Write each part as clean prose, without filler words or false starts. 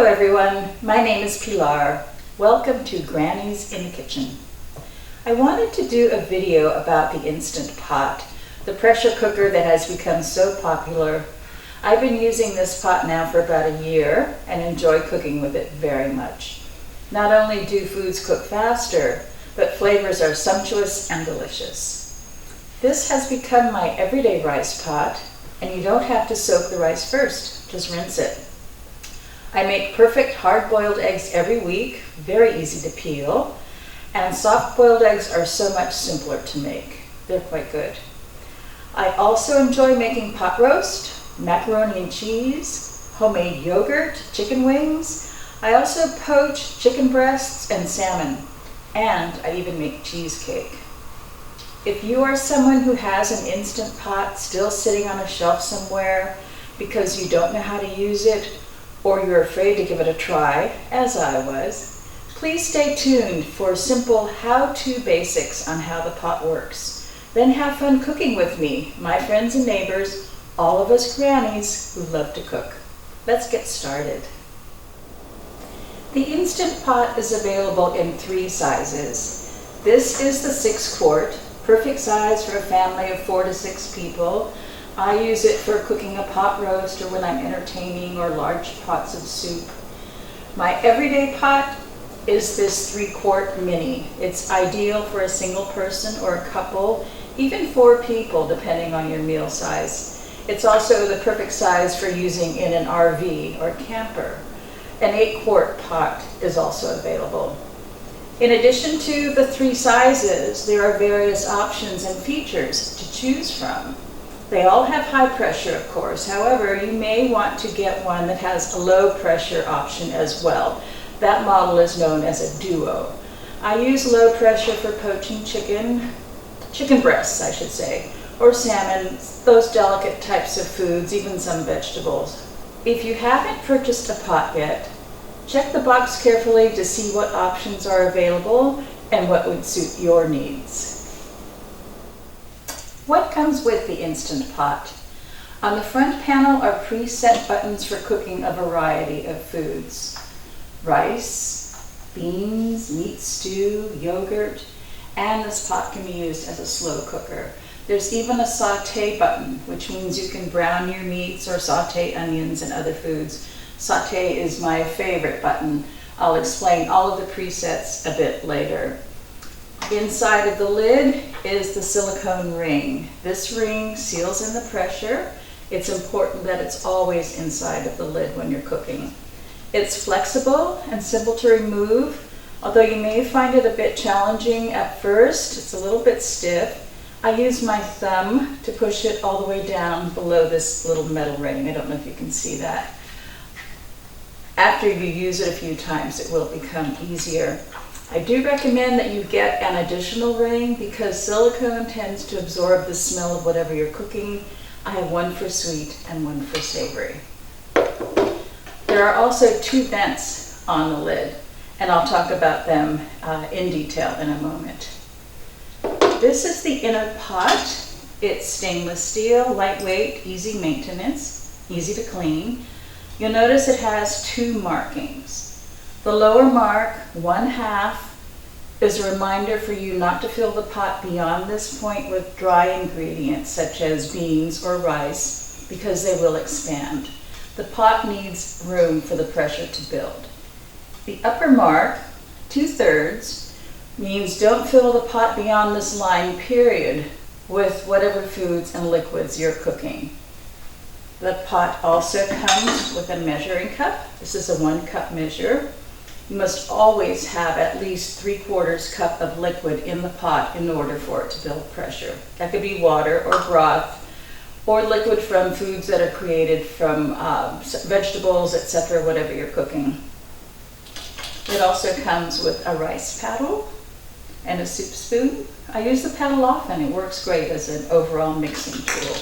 Hello everyone, my name is Pilar. Welcome to Grannies in the Kitchen. I wanted to do a video about the Instant Pot, the pressure cooker that has become so popular. I've been using this pot now for about a year and enjoy cooking with it very much. Not only do foods cook faster, but flavors are sumptuous and delicious. This has become my everyday rice pot, and you don't have to soak the rice first, just rinse it. I make perfect hard-boiled eggs every week, very easy to peel, and soft-boiled eggs are so much simpler to make. They're quite good. I also enjoy making pot roast, macaroni and cheese, homemade yogurt, chicken wings. I also poach chicken breasts and salmon, and I even make cheesecake. If you are someone who has an Instant Pot still sitting on a shelf somewhere because you don't know how to use it, or you're afraid to give it a try, as I was, please stay tuned for simple how-to basics on how the pot works. Then have fun cooking with me, my friends and neighbors, all of us grannies who love to cook. Let's get started. The Instant Pot is available in 3 sizes. This is the 6-quart, perfect size for a family of 4 to 6 people. I use it for cooking a pot roast or when I'm entertaining, or large pots of soup. My everyday pot is this 3-quart mini. It's ideal for a single person or a couple, even 4 people depending on your meal size. It's also the perfect size for using in an RV or camper. An 8-quart pot is also available. In addition to the 3 sizes, there are various options and features to choose from. They all have high pressure, of course. However, you may want to get one that has a low pressure option as well. That model is known as a duo. I use low pressure for poaching chicken breasts, I should say, or salmon, those delicate types of foods, even some vegetables. If you haven't purchased a pot yet, check the box carefully to see what options are available and what would suit your needs. What comes with the Instant Pot? On the front panel are preset buttons for cooking a variety of foods. Rice, beans, meat stew, yogurt, and this pot can be used as a slow cooker. There's even a saute button, which means you can brown your meats or saute onions and other foods. Saute is my favorite button. I'll explain all of the presets a bit later. Inside of the lid is the silicone ring. This ring seals in the pressure. It's important that it's always inside of the lid when you're cooking. It's flexible and simple to remove, although you may find it a bit challenging at first. It's a little bit stiff. I use my thumb to push it all the way down below this little metal ring. I don't know if you can see that. After you use it a few times, it will become easier. I do recommend that you get an additional ring because silicone tends to absorb the smell of whatever you're cooking. I have one for sweet and one for savory. There are also 2 vents on the lid, and I'll talk about them in detail in a moment. This is the inner pot. It's stainless steel, lightweight, easy maintenance, easy to clean. You'll notice it has 2 markings. The lower mark, 1/2, is a reminder for you not to fill the pot beyond this point with dry ingredients such as beans or rice because they will expand. The pot needs room for the pressure to build. The upper mark, 2/3, means don't fill the pot beyond this line, period, with whatever foods and liquids you're cooking. The pot also comes with a measuring cup. This is a 1-cup measure. You must always have at least 3/4 cup of liquid in the pot in order for it to build pressure. That could be water or broth or liquid from foods that are created from vegetables, etc., whatever you're cooking. It also comes with a rice paddle and a soup spoon. I use the paddle often. It works great as an overall mixing tool.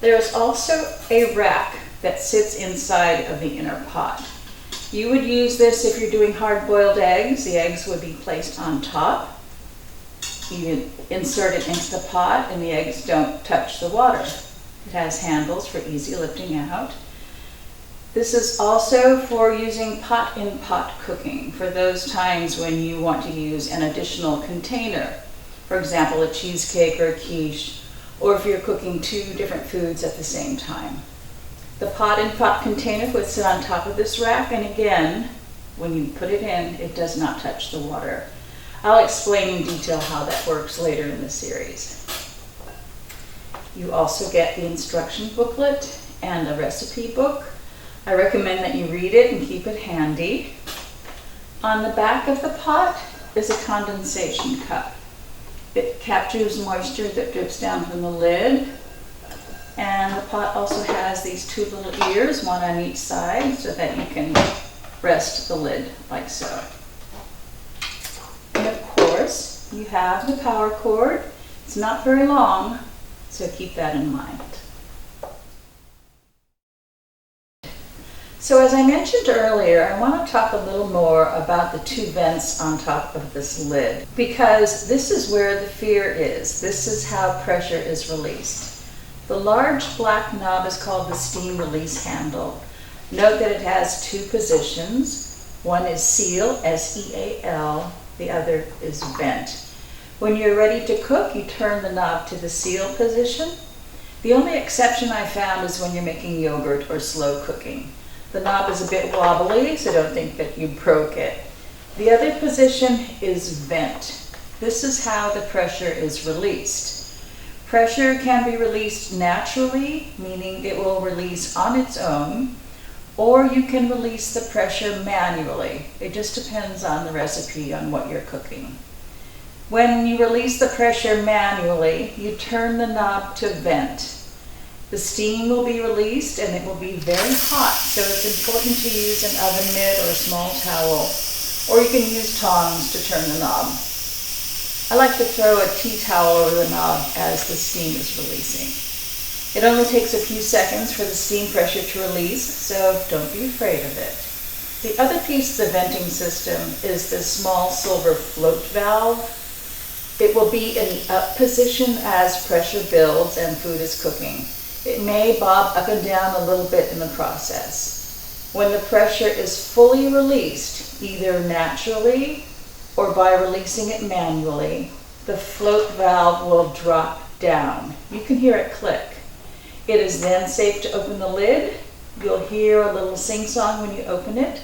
There's also a rack that sits inside of the inner pot. You would use this if you're doing hard-boiled eggs. The eggs would be placed on top. You insert it into the pot and the eggs don't touch the water. It has handles for easy lifting out. This is also for using pot-in-pot cooking for those times when you want to use an additional container. For example, a cheesecake or a quiche, or if you're cooking 2 different foods at the same time. The pot-in-pot container would sit on top of this rack, and again, when you put it in, it does not touch the water. I'll explain in detail how that works later in the series. You also get the instruction booklet and a recipe book. I recommend that you read it and keep it handy. On the back of the pot is a condensation cup. It captures moisture that drips down from the lid. And the pot also has these 2 little ears, one on each side, so that you can rest the lid like so. And of course, you have the power cord. It's not very long, so keep that in mind. So as I mentioned earlier, I want to talk a little more about the 2 vents on top of this lid, because this is where the fear is. This is how pressure is released. The large black knob is called the steam release handle. Note that it has 2 positions. One is seal, S-E-A-L, the other is vent. When you're ready to cook, you turn the knob to the seal position. The only exception I found is when you're making yogurt or slow cooking. The knob is a bit wobbly, so don't think that you broke it. The other position is vent. This is how the pressure is released. Pressure can be released naturally, meaning it will release on its own, or you can release the pressure manually. It just depends on the recipe, on what you're cooking. When you release the pressure manually, you turn the knob to vent. The steam will be released and it will be very hot, so it's important to use an oven mitt or a small towel, or you can use tongs to turn the knob. I like to throw a tea towel over the knob as the steam is releasing. It only takes a few seconds for the steam pressure to release, so don't be afraid of it. The other piece of the venting system is this small silver float valve. It will be in the up position as pressure builds and food is cooking. It may bob up and down a little bit in the process. When the pressure is fully released, either naturally or by releasing it manually, the float valve will drop down. You can hear it click. It is then safe to open the lid. You'll hear a little sing-song when you open it.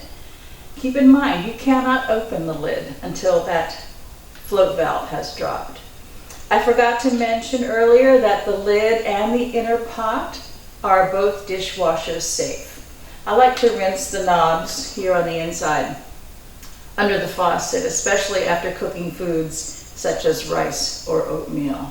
Keep in mind, you cannot open the lid until that float valve has dropped. I forgot to mention earlier that the lid and the inner pot are both dishwasher safe. I like to rinse the knobs here on the inside under the faucet, especially after cooking foods such as rice or oatmeal.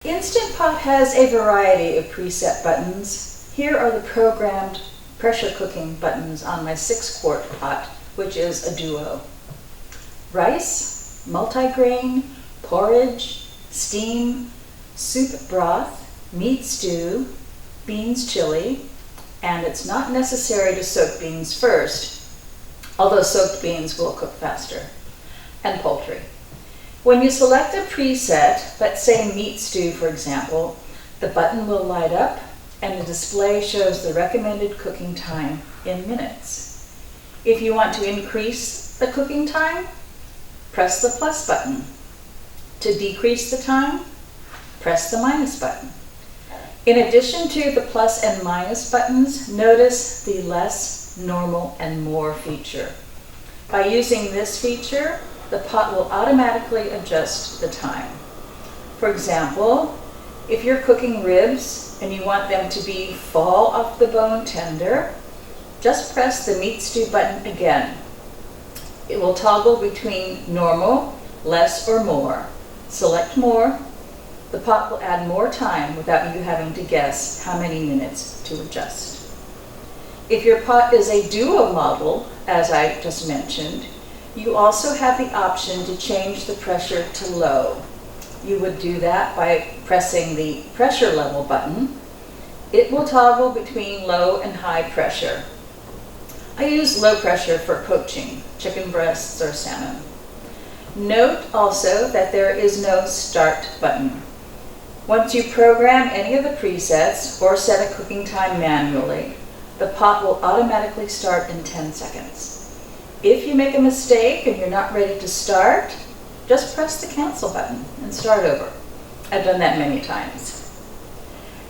Instant Pot has a variety of preset buttons. Here are the programmed pressure cooking buttons on my 6-quart pot, which is a duo. Rice, multigrain, porridge, steam, soup broth, meat stew, beans chili, and it's not necessary to soak beans first, although soaked beans will cook faster, and poultry. When you select a preset, let's say meat stew for example, the button will light up and the display shows the recommended cooking time in minutes. If you want to increase the cooking time, press the plus button. To decrease the time, press the minus button. In addition to the plus and minus buttons, notice the less, normal, and more feature. By using this feature, the pot will automatically adjust the time. For example, if you're cooking ribs and you want them to be fall off the bone tender, just press the meat stew button again. It will toggle between normal, less, or more. Select more. The pot will add more time without you having to guess how many minutes to adjust. If your pot is a duo model, as I just mentioned, you also have the option to change the pressure to low. You would do that by pressing the pressure level button. It will toggle between low and high pressure. I use low pressure for poaching, chicken breasts or salmon. Note also that there is no start button. Once you program any of the presets or set a cooking time manually, the pot will automatically start in 10 seconds. If you make a mistake and you're not ready to start, just press the cancel button and start over. I've done that many times.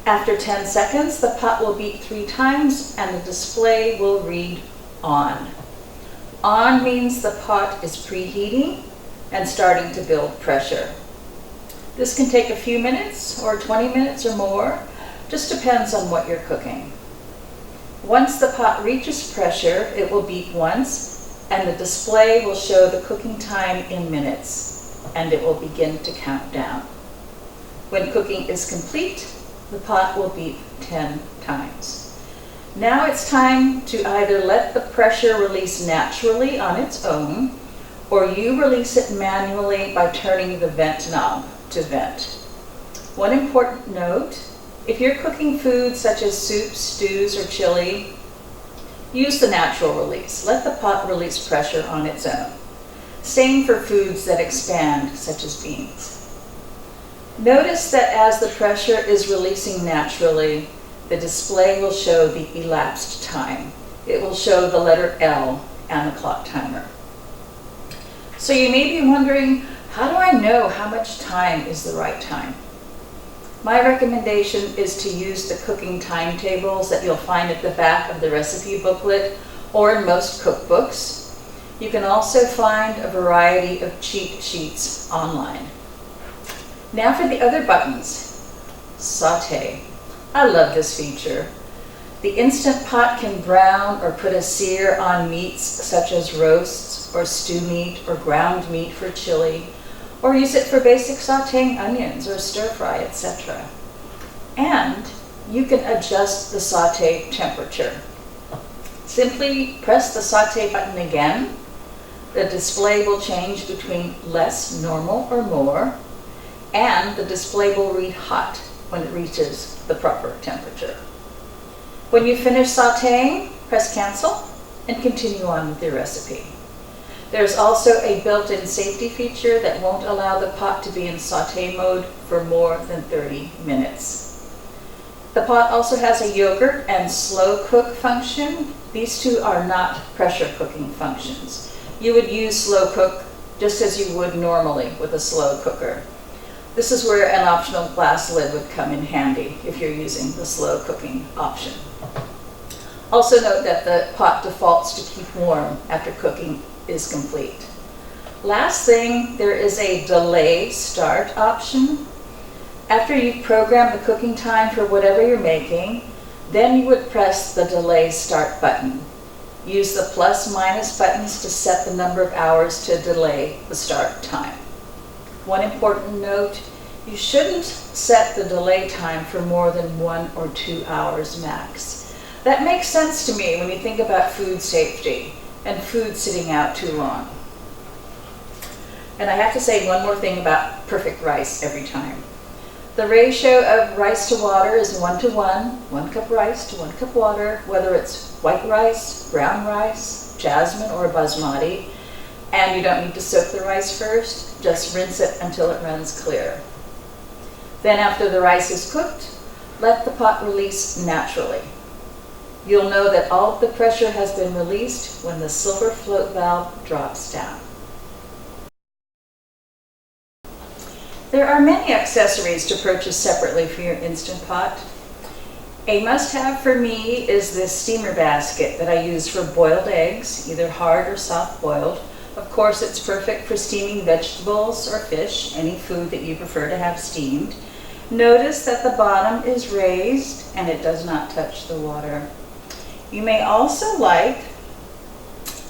After 10 seconds, the pot will beep 3 times and the display will read on. On means the pot is preheating and starting to build pressure. This can take a few minutes or 20 minutes or more, just depends on what you're cooking. Once the pot reaches pressure, it will beep once and the display will show the cooking time in minutes and it will begin to count down. When cooking is complete, the pot will beep 10 times. Now it's time to either let the pressure release naturally on its own, or you release it manually by turning the vent knob to vent. One important note, if you're cooking foods such as soups, stews, or chili, use the natural release. Let the pot release pressure on its own. Same for foods that expand, such as beans. Notice that as the pressure is releasing naturally, the display will show the elapsed time. It will show the letter L and the clock timer. So you may be wondering, how do I know how much time is the right time? My recommendation is to use the cooking timetables that you'll find at the back of the recipe booklet or in most cookbooks. You can also find a variety of cheat sheets online. Now for the other buttons. Sauté. I love this feature. The Instant Pot can brown or put a sear on meats such as roasts or stew meat or ground meat for chili, or use it for basic sautéing onions or stir fry, etc. And you can adjust the sauté temperature. Simply press the sauté button again. The display will change between less, normal, or more, and the display will read hot when it reaches the proper temperature. When you finish sautéing, press cancel and continue on with your recipe. There's also a built-in safety feature that won't allow the pot to be in sauté mode for more than 30 minutes. The pot also has a yogurt and slow cook function. These two are not pressure cooking functions. You would use slow cook just as you would normally with a slow cooker. This is where an optional glass lid would come in handy if you're using the slow cooking option. Also note that the pot defaults to keep warm after cooking is complete. Last thing, there is a delay start option. After you've programmed the cooking time for whatever you're making, then you would press the delay start button. Use the plus minus buttons to set the number of hours to delay the start time. One important note, you shouldn't set the delay time for more than 1 or 2 hours max. That makes sense to me when you think about food safety and food sitting out too long. And I have to say one more thing about perfect rice every time. The ratio of rice to water is 1 to 1, 1 cup rice to 1 cup water, whether it's white rice, brown rice, jasmine, or basmati. And you don't need to soak the rice first, just rinse it until it runs clear. Then after the rice is cooked, let the pot release naturally. You'll know that all of the pressure has been released when the silver float valve drops down. There are many accessories to purchase separately for your Instant Pot. A must-have for me is this steamer basket that I use for boiled eggs, either hard or soft boiled. Of course, it's perfect for steaming vegetables or fish, any food that you prefer to have steamed. Notice that the bottom is raised and it does not touch the water. You may also like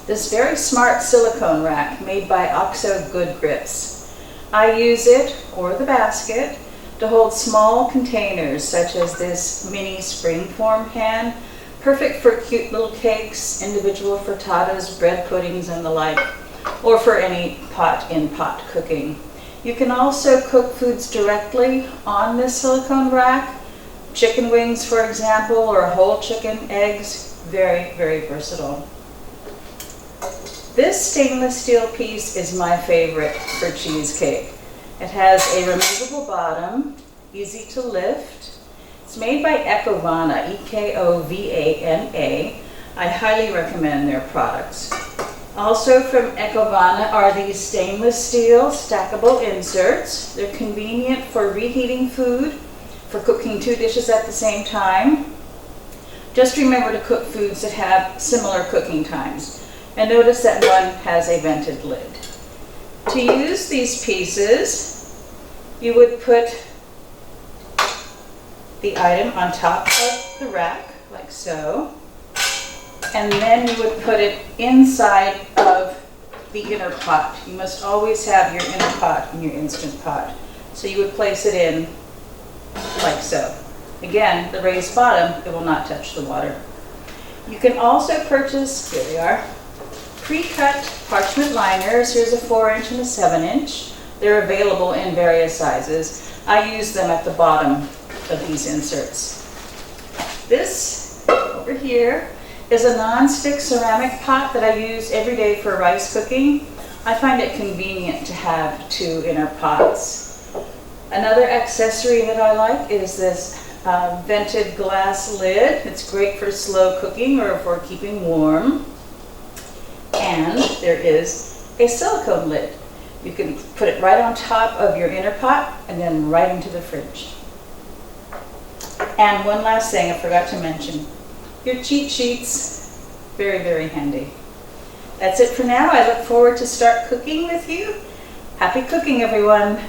this very smart silicone rack made by OXO Good Grips. I use it, or the basket, to hold small containers such as this mini springform pan, perfect for cute little cakes, individual frittatas, bread puddings, and the like, or for any pot-in-pot cooking. You can also cook foods directly on this silicone rack. Chicken wings, for example, or whole chicken, eggs, very, very versatile. This stainless steel piece is my favorite for cheesecake. It has a removable bottom easy to lift. It's made by Ekovana, Ekovana. I highly recommend their products. Also from Ekovana are these stainless steel stackable inserts. They're convenient for reheating food, for cooking 2 dishes at the same time. Just remember to cook foods that have similar cooking times. And notice that one has a vented lid. To use these pieces, you would put the item on top of the rack, like so. And then you would put it inside of the inner pot. You must always have your inner pot in your Instant Pot. So you would place it in like so. Again, the raised bottom, it will not touch the water. You can also purchase, here they are, pre-cut parchment liners. Here's a 4-inch and a 7-inch. They're available in various sizes. I use them at the bottom of these inserts. This over here is a non-stick ceramic pot that I use every day for rice cooking. I find it convenient to have 2 inner pots. Another accessory that I like is this vented glass lid. It's great for slow cooking or for keeping warm. And there is a silicone lid. You can put it right on top of your inner pot and then right into the fridge. And one last thing I forgot to mention. Your cheat sheets, very, very handy. That's it for now. I look forward to start cooking with you. Happy cooking, everyone.